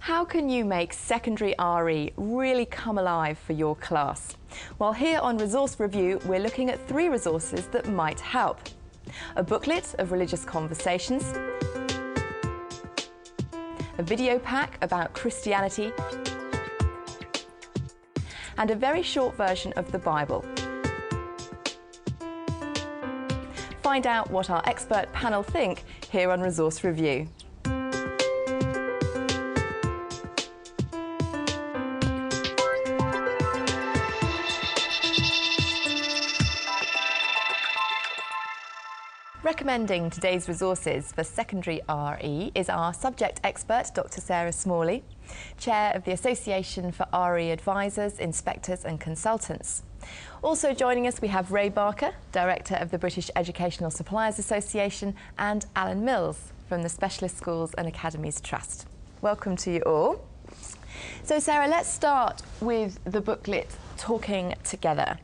How can you make secondary RE really come alive for your class? Well, here on Resource Review, we're looking at 3 resources that might help. A booklet of religious conversations, a video pack about Christianity, and a very short version of the Bible. Find out what our expert panel think here on Resource Review. Recommending today's resources for secondary RE is our subject expert, Dr. Sarah Smalley, Chair of the Association for RE Advisors, Inspectors and Consultants. Also joining us we have Ray Barker, Director of the British Educational Suppliers Association, and Alan Mills from the Specialist Schools and Academies Trust. Welcome to you all. So Sarah, let's start with the booklet Talking Together.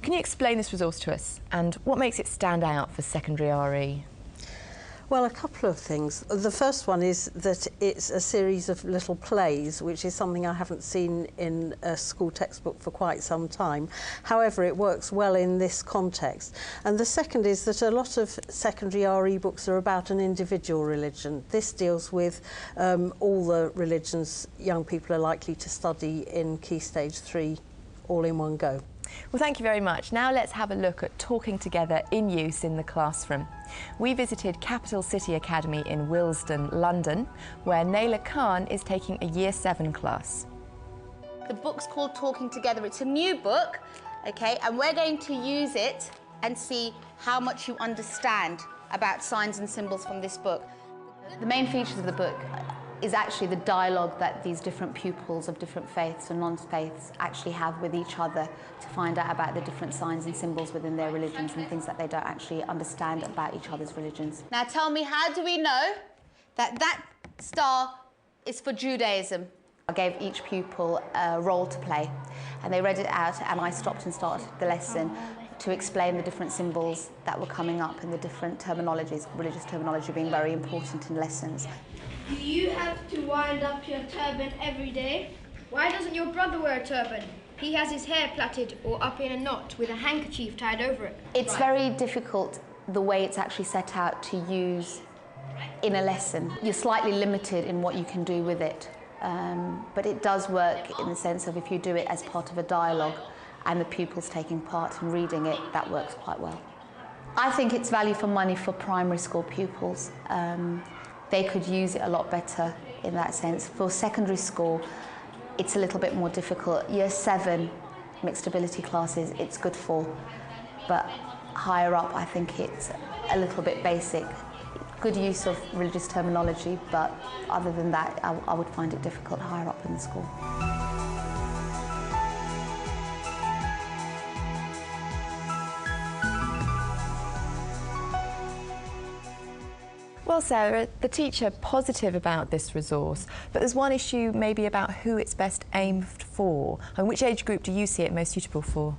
Can you explain this resource to us and what makes it stand out for secondary RE? Well, a couple of things. The first one is that it's a series of little plays, which is something I haven't seen in a school textbook for quite some time. However, it works well in this context. And the second is that a lot of secondary RE books are about an individual religion. This deals with all the religions young people are likely to study in Key Stage 3 all in one go. Well, thank you very much. Now let's have a look at Talking Together in use in the classroom. We visited Capital City Academy in Whistledown, London, where Naila Khan is taking a Year 7 class. The book's called Talking Together. It's a new book, okay, and we're going to use it and see how much you understand about signs and symbols from this book. The main features of the book is actually the dialogue that these different pupils of different faiths and non-faiths actually have with each other to find out about the different signs and symbols within their religions and things that they don't actually understand about each other's religions. Now tell me, how do we know that that star is for Judaism? I gave each pupil a role to play and they read it out, and I stopped and started the lesson to explain the different symbols that were coming up and the different terminologies, religious terminology being very important in lessons. Do you have to wind up your turban every day? Why doesn't your brother wear a turban? He has his hair plaited or up in a knot with a handkerchief tied over it. It's very difficult the way it's actually set out to use in a lesson. You're slightly limited in what you can do with it, but it does work in the sense of if you do it as part of a dialogue and the pupils taking part and reading it, that works quite well. I think it's value for money for primary school pupils. They could use it a lot better in that sense. For secondary school, it's a little bit more difficult. Year 7 mixed ability classes, it's good for, but higher up, I think it's a little bit basic. Good use of religious terminology, but other than that, I would find it difficult higher up in the school. Well, Sarah, the teacher positive about this resource, but there's one issue maybe about who it's best aimed for. And which age group do you see it most suitable for?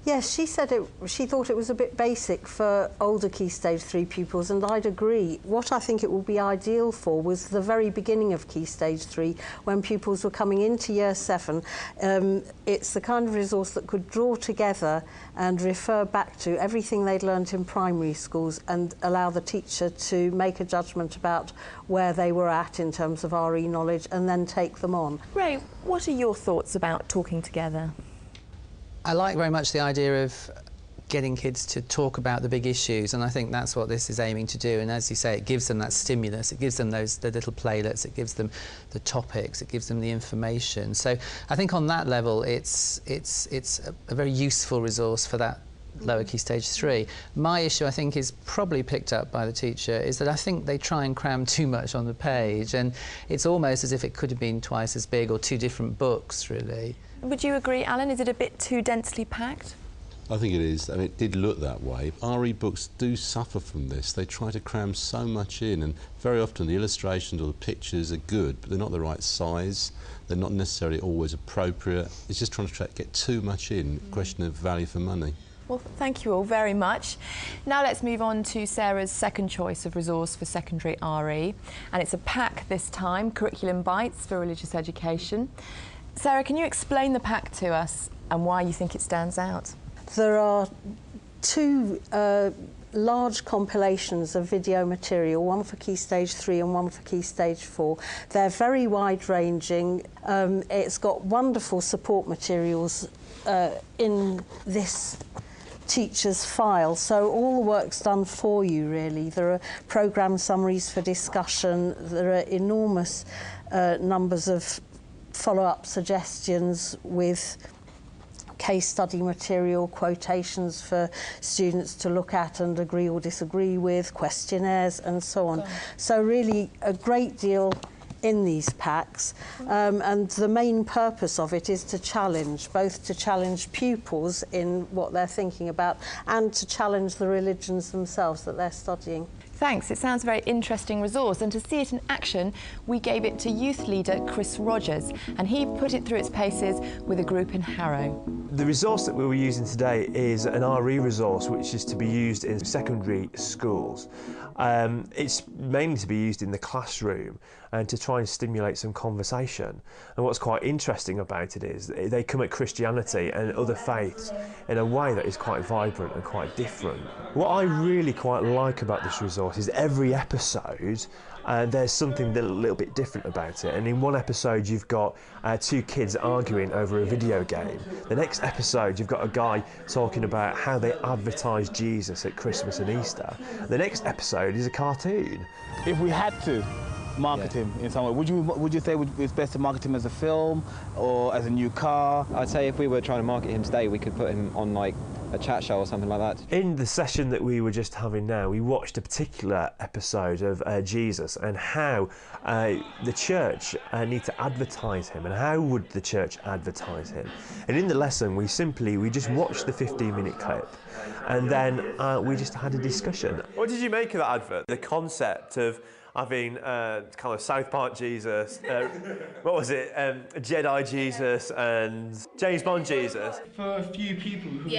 Yes, she said she thought it was a bit basic for older Key Stage 3 pupils, and I'd agree. What I think it would be ideal for was the very beginning of Key Stage 3, when pupils were coming into Year 7. It's the kind of resource that could draw together and refer back to everything they'd learnt in primary schools and allow the teacher to make a judgment about where they were at in terms of RE knowledge and then take them on. Ray, what are your thoughts about Talking Together? I like very much the idea of getting kids to talk about the big issues, and I think that's what this is aiming to do. And as you say, it gives them that stimulus, it gives them the little playlets, it gives them the topics, it gives them the information. So I think on that level it's a very useful resource for that lower Key Stage 3. My issue, I think, is probably picked up by the teacher, is that I think they try and cram too much on the page, and it's almost as if it could have been twice as big or 2 different books, really. Would you agree, Alan? Is it a bit too densely packed? I think it is. I mean, it did look that way. RE books do suffer from this. They try to cram so much in, and very often the illustrations or the pictures are good, but they're not the right size. They're not necessarily always appropriate. It's just trying to get too much in, question of value for money. Well, thank you all very much. Now let's move on to Sarah's second choice of resource for secondary RE, and it's a pack this time, Curriculum Bites for Religious Education. Sarah, can you explain the pack to us and why you think it stands out? There are two large compilations of video material, one for Key Stage 3 and one for Key Stage 4. They're very wide-ranging. It's got wonderful support materials in this teacher's file, so all the work's done for you really. There are programme summaries for discussion, there are enormous numbers of follow-up suggestions with case study material, quotations for students to look at and agree or disagree with, questionnaires and so on. So really a great deal in these packs, and the main purpose of it is to challenge, both to challenge pupils in what they're thinking about and to challenge the religions themselves that they're studying. Thanks, it sounds a very interesting resource, and to see it in action we gave it to youth leader Chris Rogers, and he put it through its paces with a group in Harrow. The resource that we were using today is an RE resource which is to be used in secondary schools. It's mainly to be used in the classroom and to try and stimulate some conversation. And what's quite interesting about it is they come at Christianity and other faiths in a way that is quite vibrant and quite different. What I really quite like about this resource is every episode there's something a little bit different about it. And in one episode you've got two kids arguing over a video game. The next episode you've got a guy talking about how they advertise Jesus at Christmas and Easter. The next episode is a cartoon. If we had to market him in some way, would you say it's best to market him as a film or as a new car? I'd say if we were trying to market him today, we could put him on like a chat show or something like that. In the session that we were just having now, we watched a particular episode of Jesus and how the church need to advertise him, and how would the church advertise him. And in the lesson we just watched the 15-minute clip, and then we just had a discussion. What did you make of that advert? The concept of having kind of South Park Jesus, what was it, Jedi Jesus and James Bond Jesus. For a few people who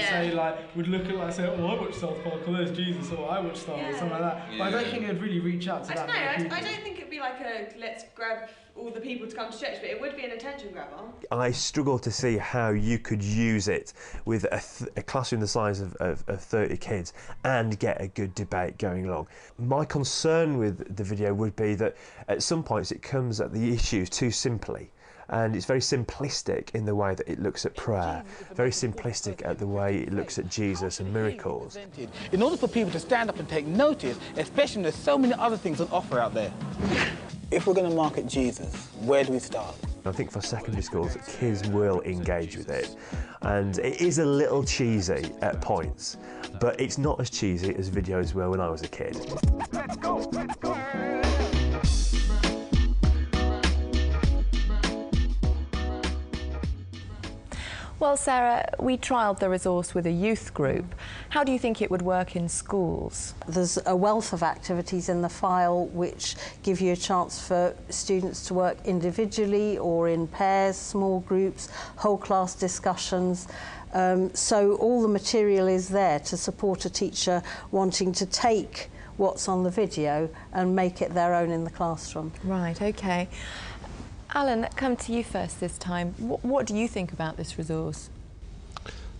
would look at say, oh, I watch South Park, or there's Jesus, or I watch Star Wars, something like that. But I don't think it'd really reach out to that many people. I don't think it'd be like a let's grab all the people to come to church, but it would be an attention grabber. I struggle to see how you could use it with a classroom the size of 30 kids and get a good debate going along. My concern with the video would be that at some points it comes at the issues too simply. And it's very simplistic in the way that it looks at prayer, very simplistic at the way it looks at Jesus and miracles. In order for people to stand up and take notice, especially when there's so many other things on offer out there. If we're going to market Jesus, where do we start? I think for secondary schools, kids will engage with it. And it is a little cheesy at points, but it's not as cheesy as videos were when I was a kid. Let's go, let's go. Well, Sarah, we trialled the resource with a youth group. How do you think it would work in schools? There's a wealth of activities in the file which give you a chance for students to work individually or in pairs, small groups, whole class discussions. So all the material is there to support a teacher wanting to take what's on the video and make it their own in the classroom. Right, OK. Alan, come to you first this time. What do you think about this resource?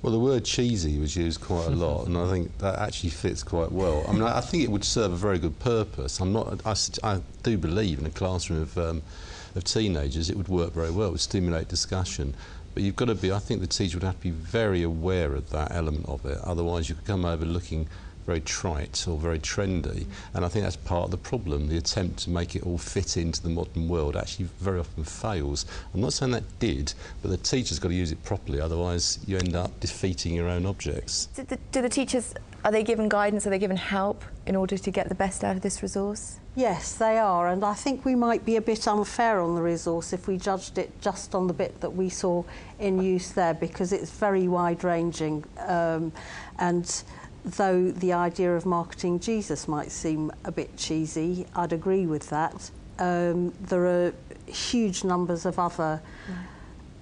Well, the word cheesy was used quite a lot, and I think that actually fits quite well. I mean, I think it would serve a very good purpose. I do believe in a classroom of teenagers it would work very well. It would stimulate discussion. But you've got to be, I think the teacher would have to be very aware of that element of it. Otherwise you could come over looking very trite or very trendy, and I think that's part of the problem. The attempt to make it all fit into the modern world actually very often fails. I'm not saying that did, but the teacher's got to use it properly, otherwise you end up defeating your own objects. Do the teachers, are they given guidance, are they given help in order to get the best out of this resource? Yes, they are, and I think we might be a bit unfair on the resource if we judged it just on the bit that we saw in use there, because it's very wide-ranging, and though the idea of marketing Jesus might seem a bit cheesy, I'd agree with that. There are huge numbers of other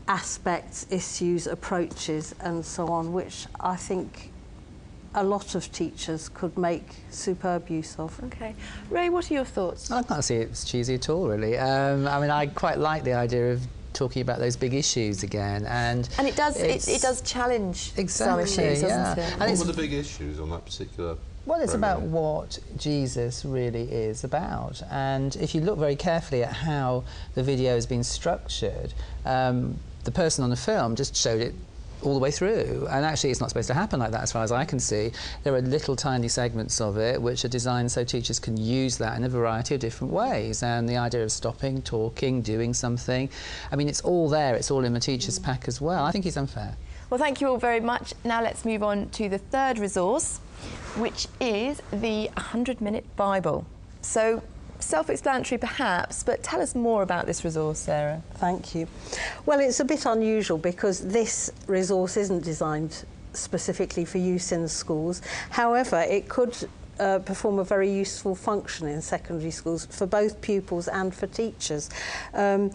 aspects, issues, approaches and so on, which I think a lot of teachers could make superb use of. Okay. Ray, what are your thoughts? I can't see it's cheesy at all, really. I mean, I quite like the idea of talking about those big issues again, and it does challenge some issues, doesn't it? And what were the big issues on that particular? Well, it's program? about what Jesus really is about, and if you look very carefully at how the video has been structured, the person on the film just showed it all the way through, and actually it's not supposed to happen like that as far as I can see. There are little tiny segments of it which are designed so teachers can use that in a variety of different ways, and the idea of stopping, talking, doing something, I mean, it's all there, it's all in the teacher's pack as well. I think it's unfair. Well, thank you all very much. Now let's move on to the third resource, which is the 100-Minute Bible. So, self-explanatory perhaps, but tell us more about this resource, Sarah. Thank you. Well, it's a bit unusual because this resource isn't designed specifically for use in schools. However, it could perform a very useful function in secondary schools for both pupils and for teachers. An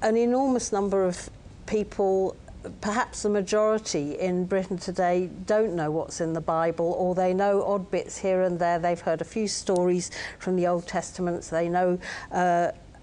enormous number of people, perhaps the majority in Britain today, don't know what's in the Bible, or they know odd bits here and there. They've heard a few stories from the Old Testament. They know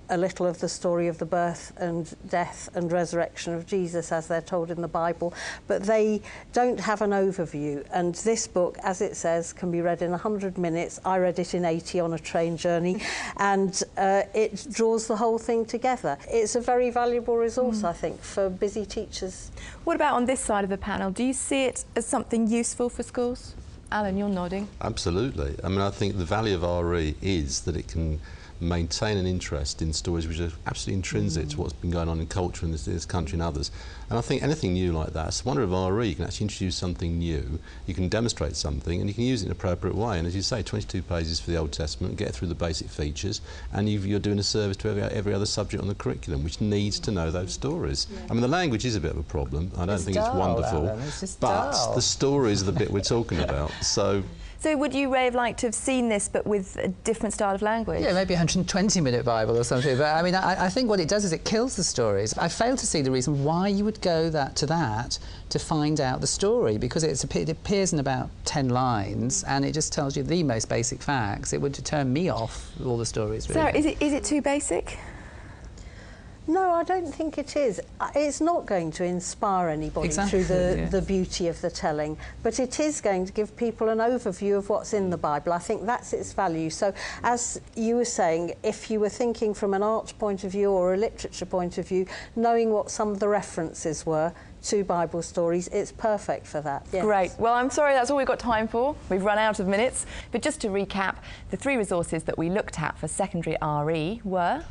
a little of the story of the birth and death and resurrection of Jesus as they're told in the Bible, but they don't have an overview. And this book, as it says, can be read in 100 minutes. I read it in 80 on a train journey, and it draws the whole thing together. It's a very valuable resource, I think, for busy teachers. What about on this side of the panel? Do you see it as something useful for schools? Alan, you're nodding. Absolutely. I mean, I think the value of RE is that it can maintain an interest in stories which are absolutely intrinsic to what's been going on in culture in this country and others. And I think anything new like that, it's the wonder of RE, you can actually introduce something new, you can demonstrate something, and you can use it in an appropriate way. And as you say, 22 pages for the Old Testament, get through the basic features, and you're doing a service to every other subject on the curriculum, which needs to know those stories. I mean, the language is a bit of a problem. I don't think it's wonderful, Alan, it's just but dull. the stories are the bit we're talking about. So would you, Ray, have liked to have seen this but with a different style of language? Yeah, maybe a 120-minute Bible or something. But I mean, I think what it does is it kills the stories. I fail to see the reason why you would go to that to find out the story, because it appears in about 10 lines and it just tells you the most basic facts. It would turn me off all the stories, really. Sarah, is it too basic? No, I don't think it is. It's not going to inspire anybody through the beauty of the telling, but it is going to give people an overview of what's in the Bible. I think that's its value. So, as you were saying, if you were thinking from an art point of view or a literature point of view, knowing what some of the references were to Bible stories, it's perfect for that. Yes. Great. Well, I'm sorry, that's all we've got time for. We've run out of minutes. But just to recap, the 3 resources that we looked at for secondary RE were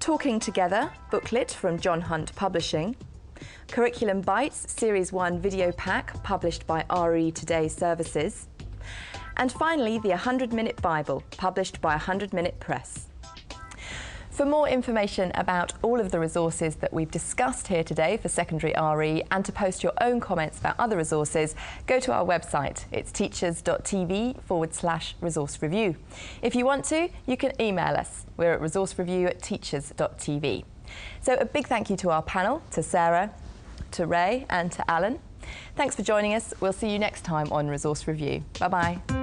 Talking Together, booklet from John Hunt Publishing, Curriculum Bites, Series 1 video pack, published by RE Today Services, and finally the 100-Minute Bible, published by 100-Minute Press. For more information about all of the resources that we've discussed here today for secondary RE, and to post your own comments about other resources, go to our website. It's teachers.tv/resource review. If you want to, you can email us. We're at resourcereview@teachers.tv. So a big thank you to our panel, to Sarah, to Ray and to Alan. Thanks for joining us. We'll see you next time on Resource Review. Bye-bye.